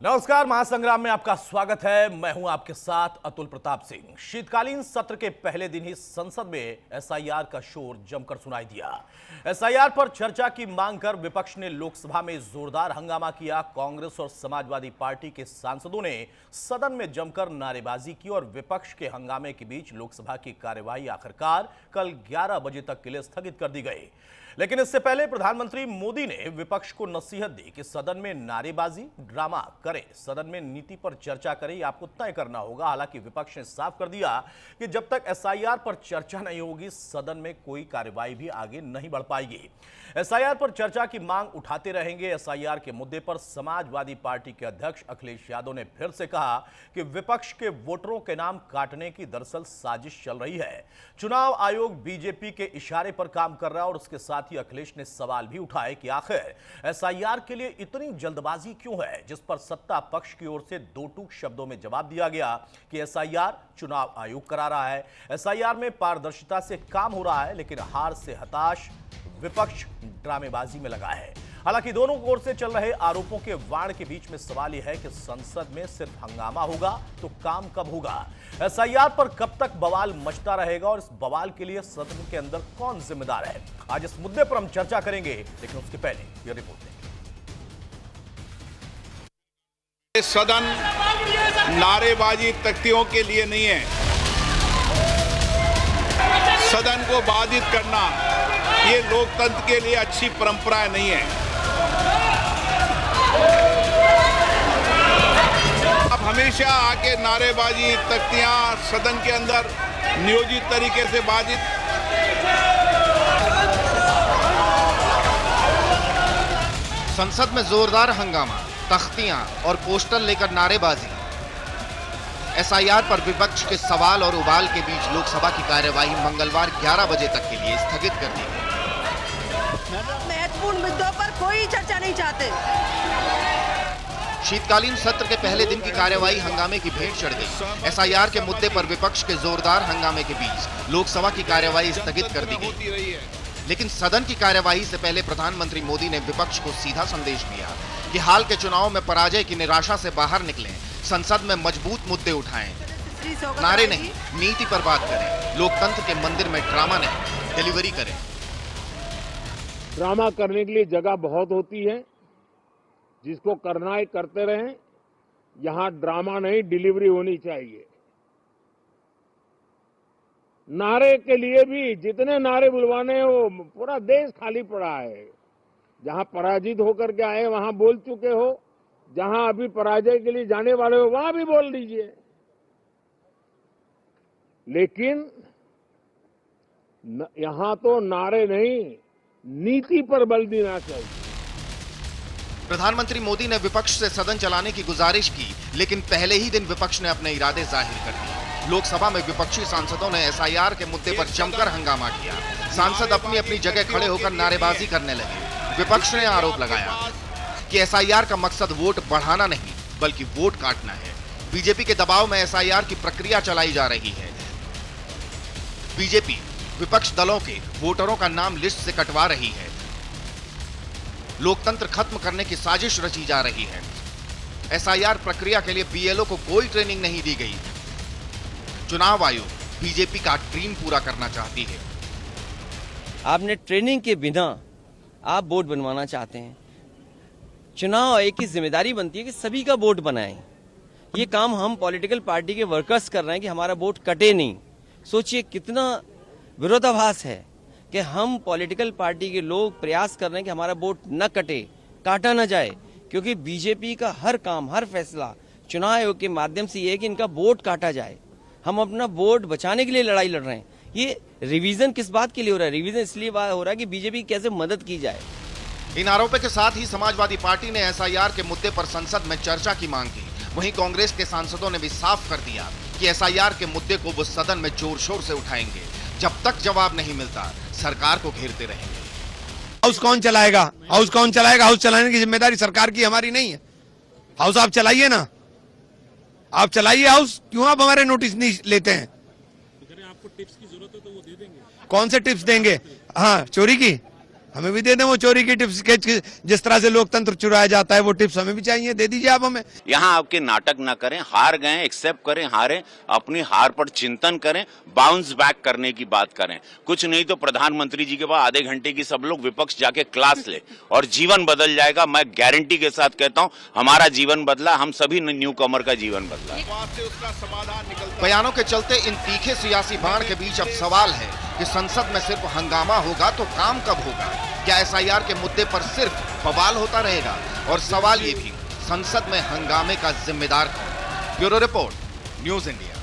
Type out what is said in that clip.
नमस्कार, महासंग्राम में आपका स्वागत है। मैं हूं आपके साथ अतुल प्रताप सिंह। शीतकालीन सत्र के पहले दिन ही संसद में एसआईआर का शोर जमकर सुनाई दिया। एसआईआर पर चर्चा की मांग कर विपक्ष ने लोकसभा में जोरदार हंगामा किया। कांग्रेस और समाजवादी पार्टी के सांसदों ने सदन में जमकर नारेबाजी की और विपक्ष के हंगामे के बीच लोकसभा की कार्यवाही आखिरकार कल 11 बजे तक के लिए स्थगित कर दी गई। लेकिन इससे पहले प्रधानमंत्री मोदी ने विपक्ष को नसीहत दी कि सदन में नारेबाजी, ड्रामा करें, सदन में नीति पर चर्चा करें, ये आपको तय करना होगा। हालांकि विपक्ष ने साफ कर दिया कि जब तक एसआईआर पर चर्चा नहीं होगी, सदन में कोई कार्यवाही भी आगे नहीं बढ़ पाएगी। एसआईआर पर चर्चा की मांग उठाते रहेंगे। एसआईआर के मुद्दे पर समाजवादी पार्टी के अध्यक्ष अखिलेश यादव ने फिर से कहा कि विपक्ष के वोटरों के नाम काटने की दरअसल साजिश चल रही है। चुनाव आयोग बीजेपी के इशारे पर काम कर रहा है और उसके साथ ही अखिलेश ने सवाल भी उठाए कि आखिर एसआईआर के लिए इतनी जल्दबाजी क्यों है, जिस पर सत्ता पक्ष की ओर से दो टूक शब्दों में जवाब दिया गया कि एसआईआर चुनाव आयोग करा रहा है। एसआईआर में पारदर्शिता से काम हो रहा है, लेकिन हार से हताश विपक्ष ड्रामेबाजी में लगा है। हालांकि दोनों ओर से चल रहे आरोपों के वाण के बीच में सवाल यह है कि संसद में सिर्फ हंगामा होगा तो काम कब होगा? एसआईआर पर कब तक बवाल मचता रहेगा और इस बवाल के लिए सदन के अंदर कौन जिम्मेदार है? आज इस मुद्दे पर हम चर्चा करेंगे, लेकिन उसके पहले यह रिपोर्ट देखें। सदन नारेबाजी तख्तियों के लिए नहीं है। सदन को बाधित करना ये लोकतंत्र के लिए अच्छी परंपरा नहीं है। अब हमेशा आके नारेबाजी तख्तियां सदन के अंदर नियोजित तरीके से बाधित। संसद में जोरदार हंगामा, तख्तियां और पोस्टर लेकर नारेबाजी। एसआईआर पर विपक्ष के सवाल और उबाल के बीच लोकसभा की कार्यवाही मंगलवार 11 बजे तक के लिए स्थगित कर दी गई। महत्वपूर्ण मुद्दों पर कोई चर्चा नहीं चाहते। शीतकालीन सत्र के पहले दिन की कार्यवाही हंगामे की भेंट चढ़ गई। एसआईआर के मुद्दे पर विपक्ष के जोरदार हंगामे के बीच लोकसभा की कार्यवाही स्थगित कर दी गई। लेकिन सदन की कार्यवाही से पहले प्रधानमंत्री मोदी ने विपक्ष को सीधा संदेश दिया कि हाल के चुनाव में पराजय की निराशा से बाहर निकलें, संसद में मजबूत मुद्दे उठाएं, नारे नहीं नीति पर बात करें, लोकतंत्र के मंदिर में ड्रामा नहीं डिलीवरी करें। ड्रामा करने के लिए जगह बहुत होती है, जिसको करना है करते रहें। यहां ड्रामा नहीं डिलीवरी होनी चाहिए। नारे के लिए भी जितने नारे बुलवाने हैं वो पूरा देश खाली पड़ा है। जहां पराजित होकर के आए वहां बोल चुके हो, जहां अभी पराजय के लिए जाने वाले हो वहां भी बोल दीजिए, लेकिन यहां तो नारे नहीं नीति पर बल देना चाहिए। प्रधानमंत्री मोदी ने विपक्ष से सदन चलाने की गुजारिश की, लेकिन पहले ही दिन विपक्ष ने अपने इरादे जाहिर कर दिए। लोकसभा में विपक्षी सांसदों ने एसआईआर के मुद्दे पर जमकर हंगामा किया। सांसद अपनी अपनी जगह खड़े होकर नारेबाजी करने लगे। विपक्ष ने आरोप लगाया कि एसआईआर का मकसद वोट बढ़ाना नहीं बल्कि वोट काटना है। बीजेपी के दबाव में एसआईआर की प्रक्रिया चलाई जा रही है। बीजेपी विपक्ष दलों के वोटरों का नाम लिस्ट से कटवा रही है। लोकतंत्र खत्म करने की साजिश रची जा रही है। एसआईआर प्रक्रिया के लिए बीएलओ को कोई ट्रेनिंग नहीं दी गई। चुनाव आयोग बीजेपी का ड्रीम पूरा करना चाहती है। आपने ट्रेनिंग के बिना आप बोर्ड बनवाना चाहते हैं। चुनाव आयोग की जिम्मेदारी बनती है कि सभी का बोर्ड बनाएं। ये काम हम पॉलिटिकल पार्टी के वर्कर्स कर रहे हैं कि हमारा बोर्ड कटे नहीं। सोचिए कितना विरोधाभास है कि हम पॉलिटिकल पार्टी के लोग प्रयास कर रहे हैं कि हमारा वोट न कटे, काटा न जाए, क्योंकि बीजेपी का हर काम, हर फैसला चुनाव आयोग के माध्यम से ये है कि इनका वोट काटा जाए। हम अपना वोट बचाने के लिए लड़ाई लड़ रहे हैं। ये रिवीजन किस बात के लिए हो रहा है? रिवीजन इसलिए हो रहा है कि बीजेपी की कैसे मदद की जाए। इन आरोपों के साथ ही समाजवादी पार्टी ने एसआईआर के मुद्दे पर संसद में चर्चा की मांग की। वहीं कांग्रेस के सांसदों ने भी साफ कर दिया कि एसआईआर के मुद्दे को वो सदन में जोर शोर से उठाएंगे। जब तक जवाब नहीं मिलता सरकार को घेरते रहेंगे। हाउस कौन चलाएगा? हाउस कौन चलाएगा? हाउस चलाने की जिम्मेदारी सरकार की, हमारी नहीं है। हाउस आप चलाइए ना, आप चलाइए हाउस। क्यों आप हमारे नोटिस नहीं लेते हैं? आपको टिप्स की जरूरत है तो वो दे देंगे। कौन से टिप्स देंगे? हाँ, चोरी की हमें भी दे दें वो चोरी की टिप्स के, जिस तरह से लोकतंत्र चुराया जाता है वो टिप्स हमें भी चाहिए, दे दीजिए आप हमें। यहाँ आपके नाटक ना करें, हार गए एक्सेप्ट करें, हारें, अपनी हार पर चिंतन करें, बाउंस बैक करने की बात करें। कुछ नहीं तो प्रधानमंत्री जी के बाद आधे घंटे की सब लोग विपक्ष जाके क्लास ले और जीवन बदल जाएगा। मैं गारंटी के साथ कहता हूँ, हमारा जीवन बदला, हम सभी न्यू कमर का जीवन बदला। उसका समाधान निकलता बयानों के चलते इन तीखे सियासी बाण के बीच अब सवाल है कि संसद में सिर्फ हंगामा होगा तो काम कब होगा? क्या एसआईआर के मुद्दे पर सिर्फ बवाल होता रहेगा? और सवाल ये भी, संसद में हंगामे का जिम्मेदार कौन? Bureau report, news India.